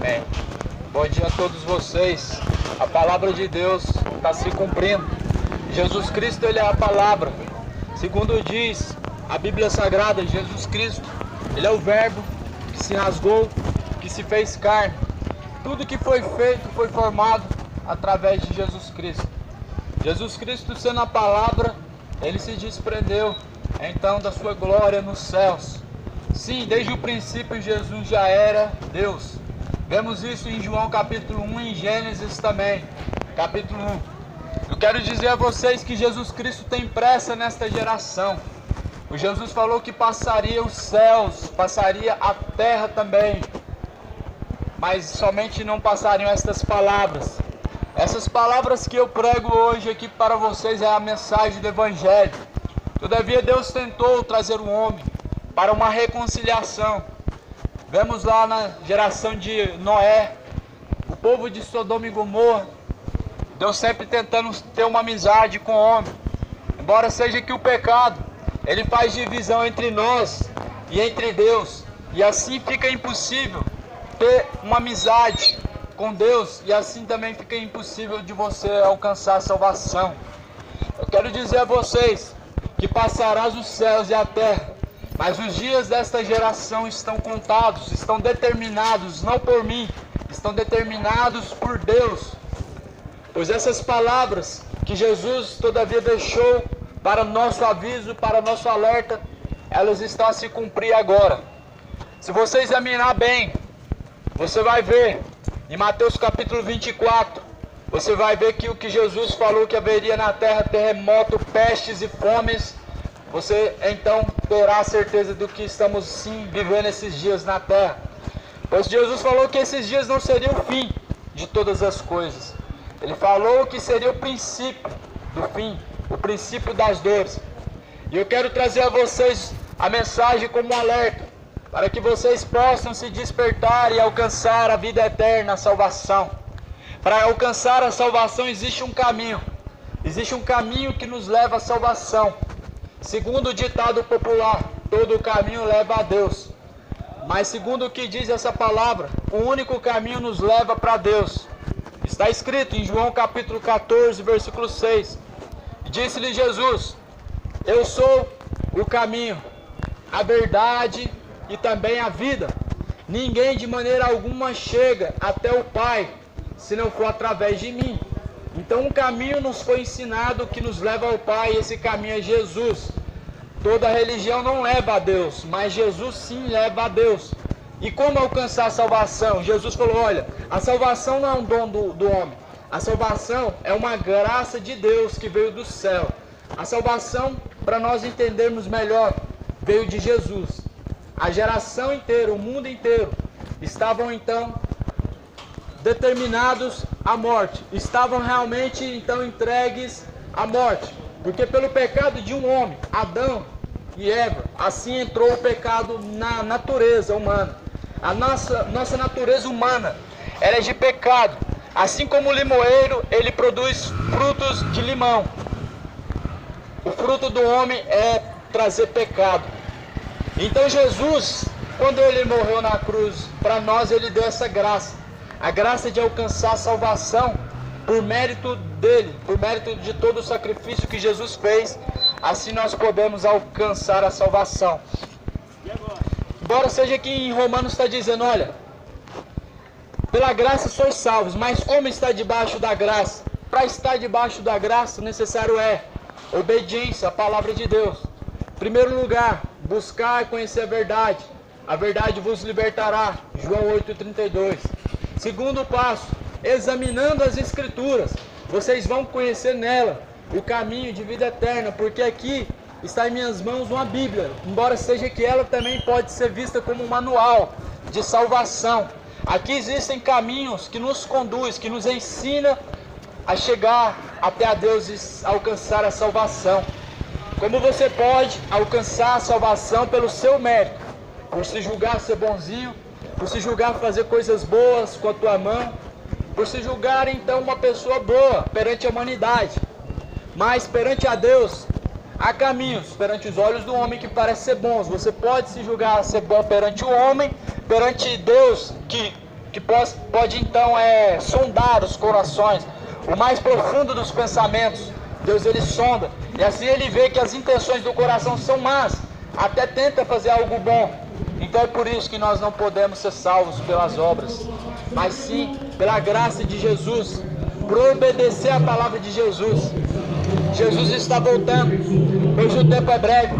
Amém. Bom dia a todos vocês. A palavra de Deus está se cumprindo. Jesus Cristo, Ele é a palavra. Segundo diz a Bíblia Sagrada, Jesus Cristo, Ele é o verbo que se rasgou, que se fez carne. Tudo que foi feito foi formado através de Jesus Cristo. Jesus Cristo, sendo a palavra, Ele se desprendeu então da sua glória nos céus. Sim, desde o princípio Jesus já era Deus. Vemos isso em João capítulo 1 e em Gênesis também, capítulo 1. Eu quero dizer a vocês que Jesus Cristo tem pressa nesta geração. O Jesus falou que passaria os céus, passaria a terra também, mas somente não passariam estas palavras. Essas palavras que eu prego hoje aqui para vocês é a mensagem do Evangelho. Todavia Deus tentou trazer o homem para uma reconciliação. Vemos lá na geração de Noé, o povo de Sodoma e Gomorra, Deus sempre tentando ter uma amizade com o homem. Embora seja que o pecado, ele faz divisão entre nós e entre Deus. E assim fica impossível ter uma amizade com Deus. E assim também fica impossível de você alcançar a salvação. Eu quero dizer a vocês que passarás os céus e a terra, mas os dias desta geração estão contados, estão determinados, não por mim, estão determinados por Deus. Pois essas palavras que Jesus todavia deixou para nosso aviso, para nosso alerta, elas estão a se cumprir agora. Se você examinar bem, você vai ver, em Mateus capítulo 24, você vai ver que o que Jesus falou que haveria na terra, terremoto, pestes e fomes, você então terá a certeza do que estamos sim vivendo esses dias na terra. Pois Jesus falou que esses dias não seria o fim de todas as coisas. Ele falou que seria o princípio do fim, o princípio das dores. E eu quero trazer a vocês a mensagem como um alerta, para que vocês possam se despertar e alcançar a vida eterna, a salvação. Para alcançar a salvação existe um caminho que nos leva à salvação. Segundo o ditado popular, todo caminho leva a Deus. Mas segundo o que diz essa palavra, o único caminho nos leva para Deus. Está escrito em João capítulo 14, versículo 6. Disse-lhe Jesus: eu sou o caminho, a verdade e também a vida. Ninguém de maneira alguma chega até o Pai, se não for através de mim. Então um caminho nos foi ensinado que nos leva ao Pai, e esse caminho é Jesus. Toda religião não leva a Deus, mas Jesus sim leva a Deus. E como alcançar a salvação? Jesus falou, olha, a salvação não é um dom do homem. A salvação é uma graça de Deus que veio do céu. A salvação, para nós entendermos melhor, veio de Jesus. A geração inteira, o mundo inteiro, estavam então determinados à morte. Estavam realmente então entregues à morte. Porque pelo pecado de um homem, Adão e Eva, assim entrou o pecado na natureza humana. A nossa natureza humana, ela é de pecado. Assim como o limoeiro, ele produz frutos de limão. O fruto do homem é trazer pecado. Então Jesus, quando ele morreu na cruz, para nós ele deu essa graça. A graça de alcançar a salvação por mérito dele, por mérito de todo o sacrifício que Jesus fez. Assim nós podemos alcançar a salvação. Embora seja que em Romanos está dizendo, olha, pela graça sois salvos, mas como está debaixo da graça? Para estar debaixo da graça, o necessário é obediência à palavra de Deus. Em primeiro lugar, buscar e conhecer a verdade vos libertará, João 8,32. Segundo passo, examinando as Escrituras, vocês vão conhecer nela o caminho de vida eterna, porque aqui está em minhas mãos uma Bíblia, embora seja que ela também pode ser vista como um manual de salvação. Aqui existem caminhos que nos conduz, que nos ensina a chegar até a Deus e alcançar a salvação. Como você pode alcançar a salvação pelo seu mérito, por se julgar ser bonzinho, por se julgar fazer coisas boas com a tua mão, por se julgar então uma pessoa boa perante a humanidade. Mas perante a Deus, há caminhos perante os olhos do homem que parecem ser bons. Você pode se julgar ser bom perante o homem, perante Deus, que que pode então sondar os corações, o mais profundo dos pensamentos. Deus, ele sonda, e assim ele vê que as intenções do coração são más, até tenta fazer algo bom. Então é por isso que nós não podemos ser salvos pelas obras, mas sim pela graça de Jesus, por obedecer a palavra de Jesus. Jesus está voltando, pois o tempo é breve.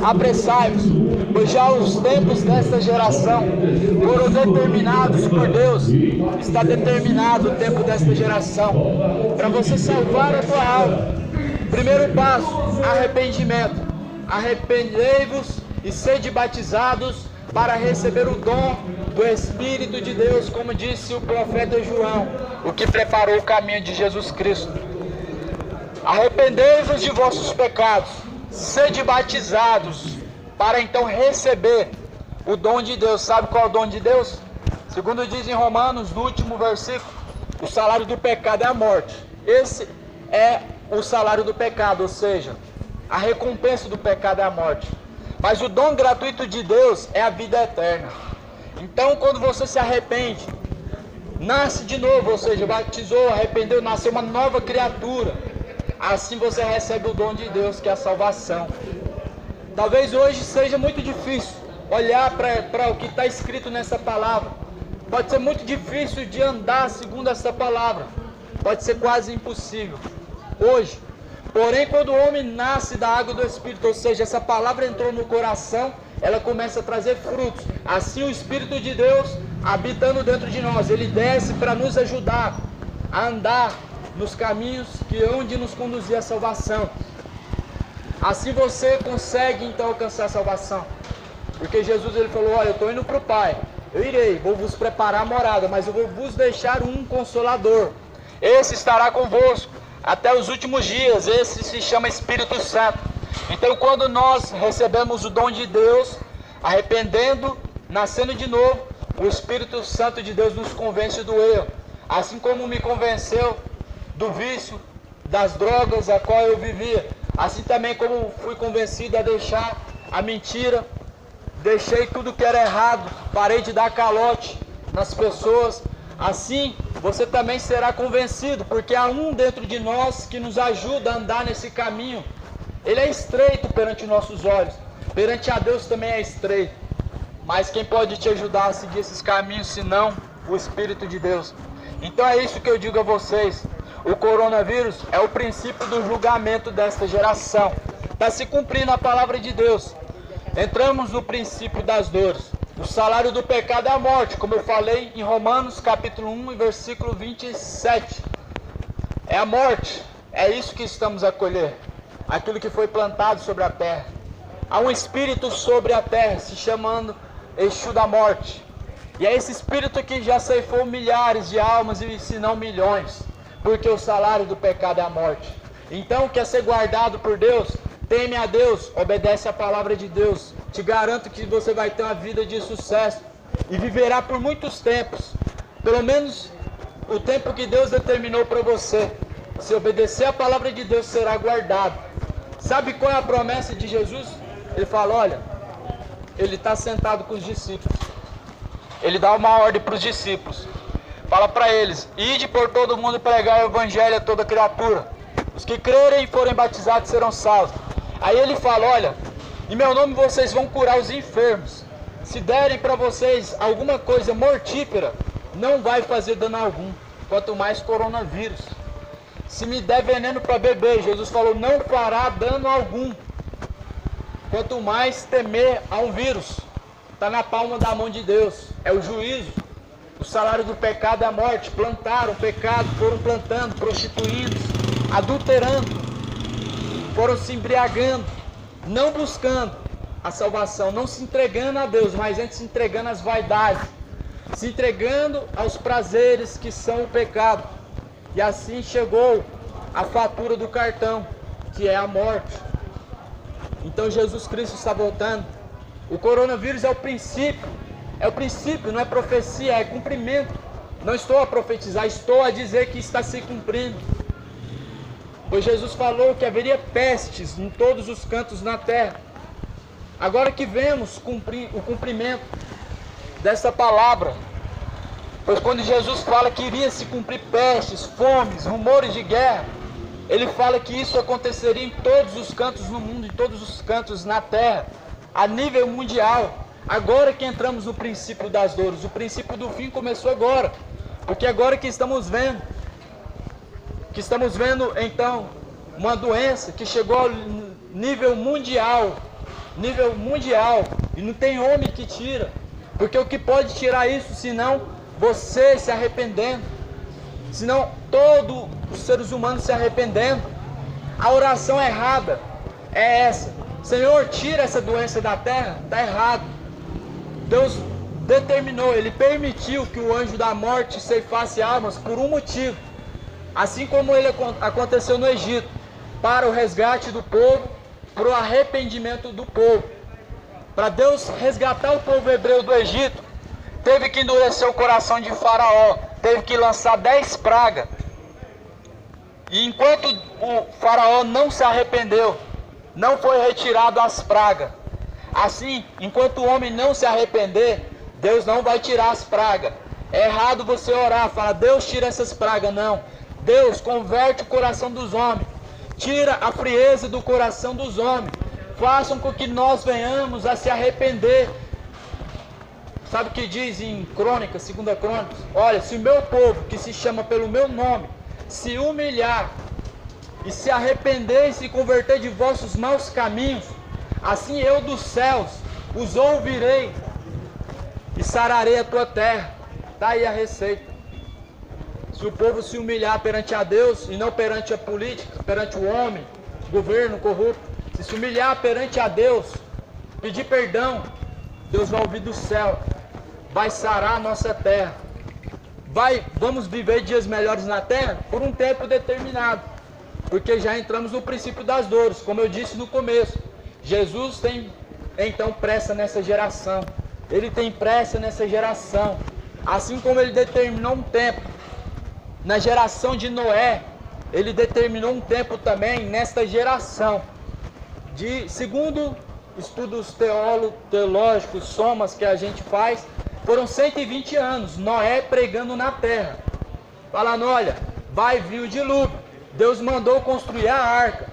Apressai-vos, pois já os tempos desta geração foram determinados por Deus. Está determinado o tempo desta geração para você salvar a tua alma. Primeiro passo, arrependimento. Arrependei-vos e sede batizados para receber o dom do Espírito de Deus, como disse o profeta João, o que preparou o caminho de Jesus Cristo. Arrependei-vos de vossos pecados, sede batizados, para então receber o dom de Deus. Sabe qual é o dom de Deus? Segundo diz em Romanos, no último versículo, o salário do pecado é a morte. Esse é o salário do pecado, ou seja, a recompensa do pecado é a morte. Mas o dom gratuito de Deus é a vida eterna. Então, quando você se arrepende, nasce de novo, ou seja, batizou, arrependeu, nasceu uma nova criatura. Assim você recebe o dom de Deus, que é a salvação. Talvez hoje seja muito difícil olhar para o que está escrito nessa palavra. Pode ser muito difícil de andar segundo essa palavra. Pode ser quase impossível hoje. Porém, quando o homem nasce da água do Espírito, ou seja, essa palavra entrou no coração, ela começa a trazer frutos. Assim o Espírito de Deus, habitando dentro de nós, ele desce para nos ajudar a andar nos caminhos que onde nos conduzir a salvação. Assim você consegue então alcançar a salvação. Porque Jesus, ele falou: olha, eu estou indo para o Pai, eu irei, vou vos preparar a morada, mas eu vou vos deixar um Consolador. Esse estará convosco até os últimos dias. Esse se chama Espírito Santo. Então, quando nós recebemos o dom de Deus, arrependendo, nascendo de novo, o Espírito Santo de Deus nos convence do erro. Assim como me convenceu do vício, das drogas a qual eu vivia, assim também como fui convencido a deixar a mentira, deixei tudo que era errado, parei de dar calote nas pessoas. Assim você também será convencido, porque há um dentro de nós que nos ajuda a andar nesse caminho. Ele é estreito perante nossos olhos, perante a Deus também é estreito, mas quem pode te ajudar a seguir esses caminhos senão o Espírito de Deus? Então é isso que eu digo a vocês. O coronavírus é o princípio do julgamento desta geração. Está se cumprindo a palavra de Deus. Entramos no princípio das dores. O salário do pecado é a morte, como eu falei em Romanos capítulo 1 e versículo 27. É a morte, é isso que estamos a colher, aquilo que foi plantado sobre a terra. Há um espírito sobre a terra, se chamando Exu da morte. E é esse espírito que já ceifou milhares de almas, e se não milhões, porque o salário do pecado é a morte. Então, quer ser guardado por Deus? Teme a Deus, obedece a palavra de Deus. Te garanto que você vai ter uma vida de sucesso e viverá por muitos tempos, pelo menos o tempo que Deus determinou para você. Se obedecer a palavra de Deus, será guardado. Sabe qual é a promessa de Jesus? Ele fala: olha, ele está sentado com os discípulos, ele dá uma ordem para os discípulos, fala para eles: ide por todo mundo pregar o evangelho a toda criatura. Os que crerem e forem batizados serão salvos. Aí ele fala: olha, em meu nome vocês vão curar os enfermos. Se derem para vocês alguma coisa mortífera, não vai fazer dano algum, quanto mais coronavírus. Se me der veneno para beber, Jesus falou, não fará dano algum, quanto mais temer a um vírus. Está na palma da mão de Deus, é o juízo. O salário do pecado é a morte. Plantaram pecado, foram plantando, prostituindo, adulterando, foram se embriagando, não buscando a salvação, não se entregando a Deus, mas antes se entregando às vaidades, se entregando aos prazeres que são o pecado. E assim chegou a fatura do cartão, que é a morte. Então Jesus Cristo está voltando. O coronavírus é o princípio, não é profecia, é cumprimento. Não estou a profetizar, estou a dizer que está se cumprindo. Pois Jesus falou que haveria pestes em todos os cantos na terra. Agora que vemos o cumprimento dessa palavra, Pois quando Jesus fala que iria se cumprir pestes, fomes, rumores de guerra, ele fala que isso aconteceria em todos os cantos no mundo, em todos os cantos na terra, a nível mundial. Agora que entramos no princípio das dores, o princípio do fim começou agora, porque agora que estamos vendo então uma doença que chegou ao nível mundial, e não tem homem que tira, porque o que pode tirar isso, senão você se arrependendo, senão todos os seres humanos se arrependendo. A oração errada é essa: Senhor, tira essa doença da terra. Está errado. Deus determinou, Ele permitiu que o anjo da morte ceifasse almas por um motivo, assim como ele aconteceu no Egito, para o resgate do povo, para o arrependimento do povo. Para Deus resgatar o povo hebreu do Egito, teve que endurecer o coração de Faraó, teve que lançar 10 pragas. E enquanto o Faraó não se arrependeu, não foi retirado as pragas. Assim, enquanto o homem não se arrepender, Deus não vai tirar as pragas. É errado você orar, falar, Deus tira essas pragas. Não. Deus converte o coração dos homens, tira a frieza do coração dos homens, façam com que nós venhamos a se arrepender. Sabe o que diz em Crônicas, 2 Crônicas? Olha, se o meu povo, que se chama pelo meu nome, se humilhar e se arrepender e se converter de vossos maus caminhos, assim eu dos céus os ouvirei e sararei a tua terra. Está aí a receita. Se o povo se humilhar perante a Deus e não perante a política, perante o homem, governo corrupto, se humilhar perante a Deus, pedir perdão, Deus vai ouvir do céu, vai sarar a nossa terra. Vamos viver dias melhores na terra por um tempo determinado, porque já entramos no princípio das dores, como eu disse no começo. Jesus tem então pressa nessa geração, Ele tem pressa nessa geração, assim como Ele determinou um tempo na geração de Noé, Ele determinou um tempo também nesta geração. Segundo estudos teológicos, somas que a gente faz, foram 120 anos Noé pregando na terra, falando, olha, vai vir o dilúvio. Deus mandou construir a arca.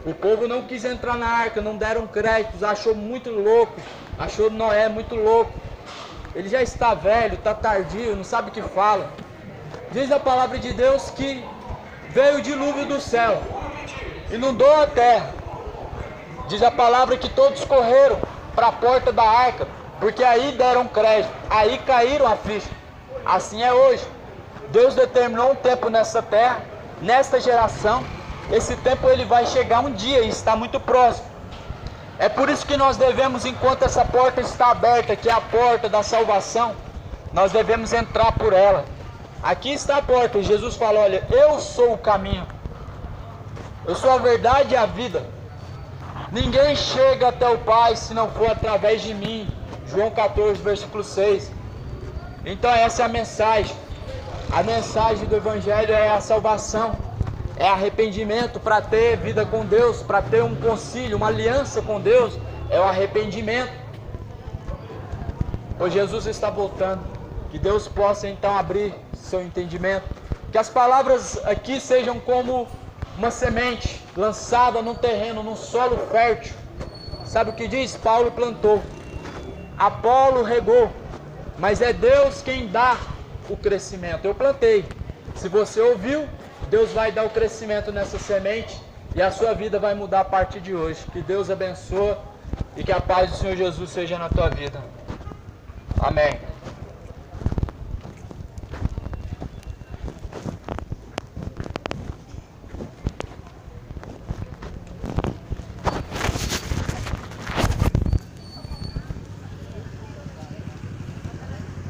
O povo não quis entrar na arca, não deram créditos, achou muito louco, achou Noé muito louco. Ele já está velho, está tardio, não sabe o que fala. Diz a palavra de Deus que veio o dilúvio do céu, inundou a terra. Diz a palavra que todos correram para a porta da arca, porque aí deram crédito, aí caíram a ficha. Assim é hoje. Deus determinou um tempo nessa terra, nesta geração. Esse tempo ele vai chegar um dia e está muito próximo. É por isso que nós devemos, enquanto essa porta está aberta, que é a porta da salvação, nós devemos entrar por ela. Aqui está a porta, Jesus fala, olha, eu sou o caminho, eu sou a verdade e a vida. Ninguém chega até o Pai se não for através de mim. João 14, versículo 6. Então essa é a mensagem. A mensagem do Evangelho é a salvação, é arrependimento. Para ter vida com Deus, para ter um concílio, uma aliança com Deus, é o arrependimento. Pois Jesus está voltando. Que Deus possa então abrir seu entendimento. Que as palavras aqui sejam como uma semente lançada num terreno, num solo fértil. Sabe o que diz? Paulo plantou, Apolo regou, mas é Deus quem dá o crescimento. Eu plantei. Se você ouviu, Deus vai dar o crescimento nessa semente e a sua vida vai mudar a partir de hoje. Que Deus abençoe e que a paz do Senhor Jesus seja na tua vida. Amém.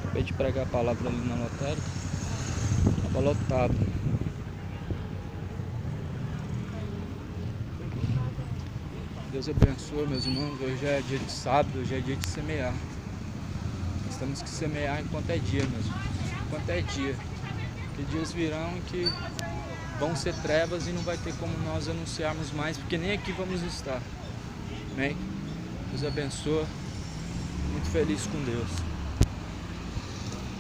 Acabei de pregar a palavra ali na lotérica, estava lotado. Deus abençoe, meus irmãos. Hoje é dia de sábado, hoje é dia de semear. Nós temos que semear enquanto é dia, meus irmãos. Enquanto é dia. Porque dias virão em que vão ser trevas e não vai ter como nós anunciarmos mais, porque nem aqui vamos estar. Amém? Deus abençoe. Muito feliz com Deus.